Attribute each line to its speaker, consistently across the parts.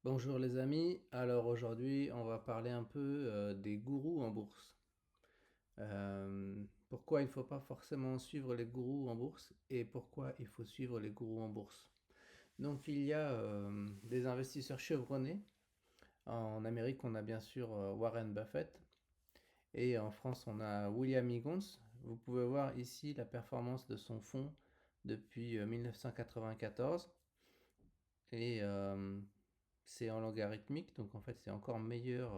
Speaker 1: Bonjour les amis, alors aujourd'hui on va parler un peu des gourous en bourse. Pourquoi il ne faut pas forcément suivre les gourous en bourse et pourquoi il faut suivre les gourous en bourse. Donc il y a des investisseurs chevronnés. En Amérique on a bien sûr Warren Buffett et en France on a William Higgins. Vous pouvez voir ici la performance de son fonds depuis 1994 et c'est en logarithmique, donc en fait c'est encore meilleur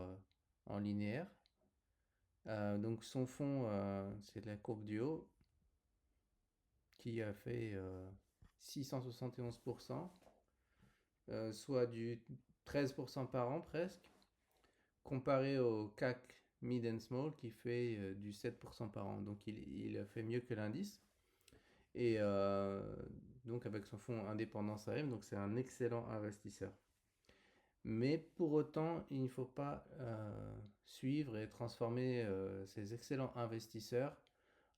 Speaker 1: en linéaire. Donc son fond, c'est la courbe du haut qui a fait 671%, soit du 13% par an presque, comparé au CAC Mid and Small qui fait du 7% par an. Donc il a fait mieux que l'indice. Et donc avec son fonds Indépendance AM, donc c'est un excellent investisseur. Mais pour autant, il ne faut pas suivre et transformer ces excellents investisseurs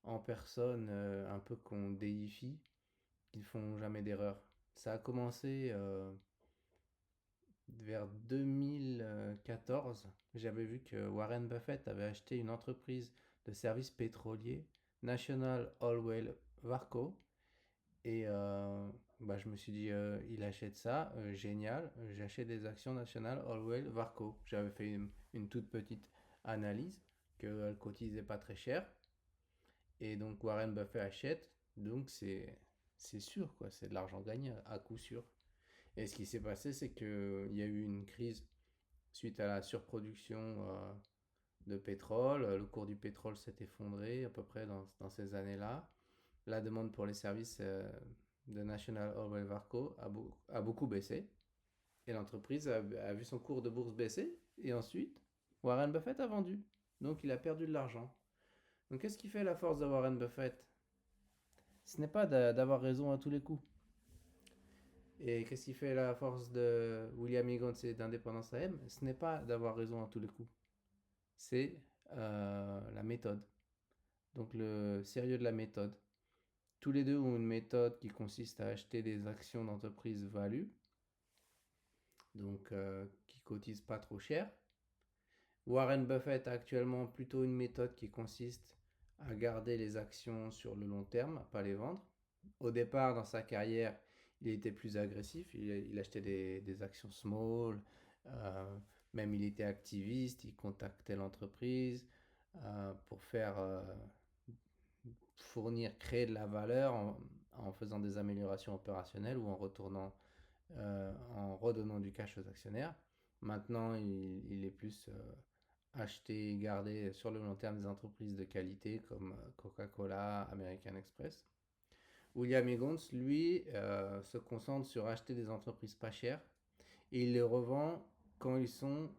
Speaker 1: en personnes un peu qu'on déifie, qui ne font jamais d'erreur. Ça a commencé vers 2014. J'avais vu que Warren Buffett avait acheté une entreprise de services pétroliers, National Oilwell Varco, et bah, je me suis dit, il achète ça, génial, j'achète des actions nationales Allwell Varco. J'avais fait une toute petite analyse, qu'elle cotisait pas très cher, et donc Warren Buffett achète, donc c'est sûr, quoi, c'est de l'argent gagné à coup sûr. Et ce qui s'est passé, c'est qu'il y a eu une crise suite à la surproduction de pétrole, le cours du pétrole s'est effondré à peu près dans ces années-là. La demande pour les services de National Oilwell Varco a beaucoup baissé et l'entreprise a vu son cours de bourse baisser et ensuite Warren Buffett a vendu. Donc il a perdu de l'argent. Donc qu'est-ce qui fait la force de Warren Buffett? Ce n'est pas d'avoir raison à tous les coups. Et qu'est-ce qui fait la force de William Higgins et d'Indépendance AM? Ce n'est pas d'avoir raison à tous les coups. C'est la méthode. Donc le sérieux de la méthode. Tous les deux ont une méthode qui consiste à acheter des actions d'entreprise value, donc qui cotisent pas trop cher. Warren Buffett a actuellement plutôt une méthode qui consiste à garder les actions sur le long terme, à pas les vendre. Au départ, dans sa carrière, il était plus agressif, il achetait des actions small, euh, même il était activiste, il contactait l'entreprise pour faire fournir, créer de la valeur en faisant des améliorations opérationnelles ou en redonnant du cash aux actionnaires. Maintenant, il est plus acheter et garder sur le long terme des entreprises de qualité comme Coca-Cola, American Express. William Higgins, lui, se concentre sur acheter des entreprises pas chères et il les revend quand elles sont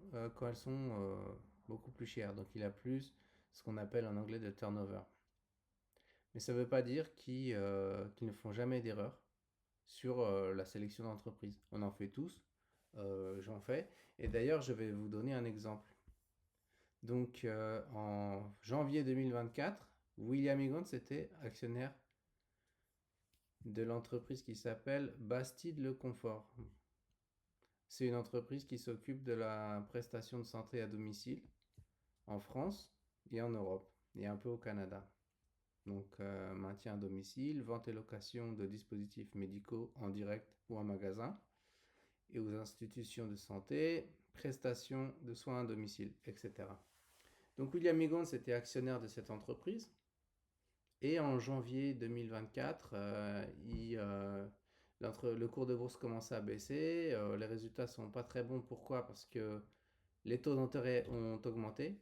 Speaker 1: beaucoup plus chères. Donc il a plus ce qu'on appelle en anglais de turnover. Mais ça ne veut pas dire qu'ils ne font jamais d'erreur sur la sélection d'entreprises. On en fait tous, j'en fais. Et d'ailleurs, je vais vous donner un exemple. Donc en janvier 2024, William Higgins était actionnaire de l'entreprise qui s'appelle Bastide Le Confort. C'est une entreprise qui s'occupe de la prestation de santé à domicile en France et en Europe et un peu au Canada. Donc maintien à domicile, vente et location de dispositifs médicaux en direct ou en magasin et aux institutions de santé, prestation de soins à domicile, etc. Donc William Higgins était actionnaire de cette entreprise et en janvier 2024, le cours de bourse commence à baisser, les résultats sont pas très bons. Pourquoi? Parce que les taux d'intérêt ont augmenté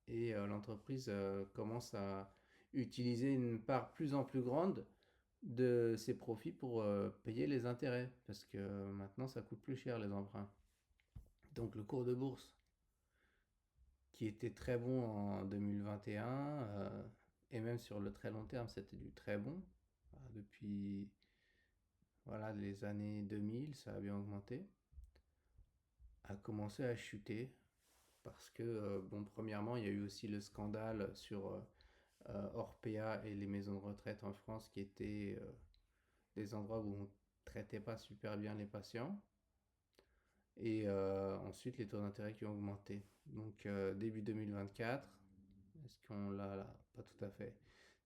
Speaker 1: et l'entreprise commence à utiliser une part plus en plus grande de ses profits pour payer les intérêts, parce que maintenant ça coûte plus cher les emprunts. Donc le cours de bourse, qui était très bon en 2021, et même sur le très long terme c'était du très bon, depuis voilà, les années 2000 ça a bien augmenté, a commencé à chuter, parce que, bon, premièrement, il y a eu aussi le scandale sur Orpea et les maisons de retraite en France qui étaient des endroits où on ne traitait pas super bien les patients. Et ensuite, les taux d'intérêt qui ont augmenté. Donc, début 2024, est-ce qu'on l'a là? Pas tout à fait.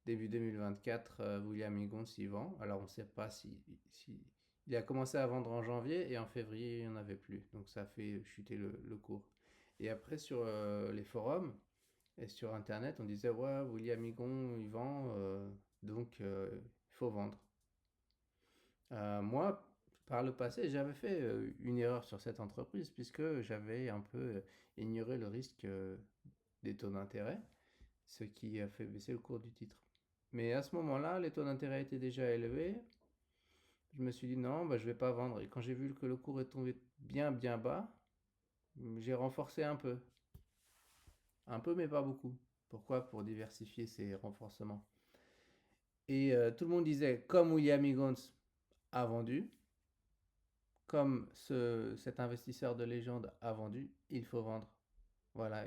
Speaker 1: Début 2024, William Higgins y vend. Alors, on ne sait pas si... Il a commencé à vendre en janvier et en février, il n'y en avait plus. Donc, ça a fait chuter le cours. Et après, sur les forums et sur Internet, on disait, ouais, William Higgins, il vend, donc il faut vendre. Moi, par le passé, j'avais fait une erreur sur cette entreprise puisque j'avais un peu ignoré le risque des taux d'intérêt, ce qui a fait baisser le cours du titre. Mais à ce moment-là, les taux d'intérêt étaient déjà élevés. Je me suis dit non, bah, je vais pas vendre. Et quand j'ai vu que le cours est tombé bien bien bas, j'ai renforcé un peu. Un peu, mais pas beaucoup. Pourquoi? Pour diversifier ces renforcements. Et tout le monde disait, comme William Higgins a vendu, comme cet investisseur de légende a vendu, il faut vendre. Voilà.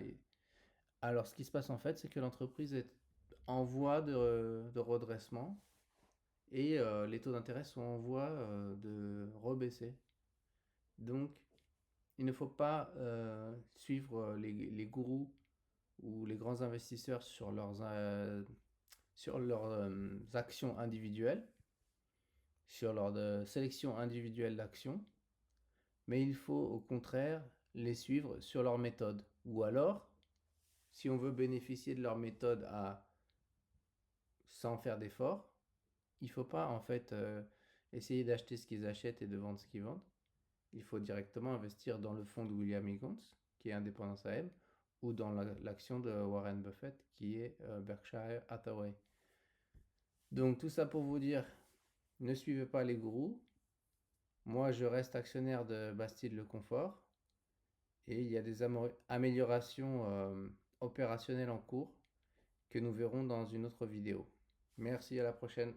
Speaker 1: Alors, ce qui se passe en fait, c'est que l'entreprise est en voie de redressement et les taux d'intérêt sont en voie de rebaisser. Donc, il ne faut pas suivre les gourous ou les grands investisseurs sur leurs actions individuelles, sur leur sélection individuelle d'actions, mais il faut au contraire les suivre sur leur méthode. Ou alors, si on veut bénéficier de leur méthode sans faire d'effort, il ne faut pas en fait essayer d'acheter ce qu'ils achètent et de vendre ce qu'ils vendent. Il faut directement investir dans le fonds de William Higgins, qui est Indépendance AM, ou dans l'action de Warren Buffett, qui est Berkshire Hathaway. Donc tout ça pour vous dire, ne suivez pas les gourous. Moi, je reste actionnaire de Bastide Le Confort et il y a des améliorations opérationnelles en cours que nous verrons dans une autre vidéo. Merci, à la prochaine.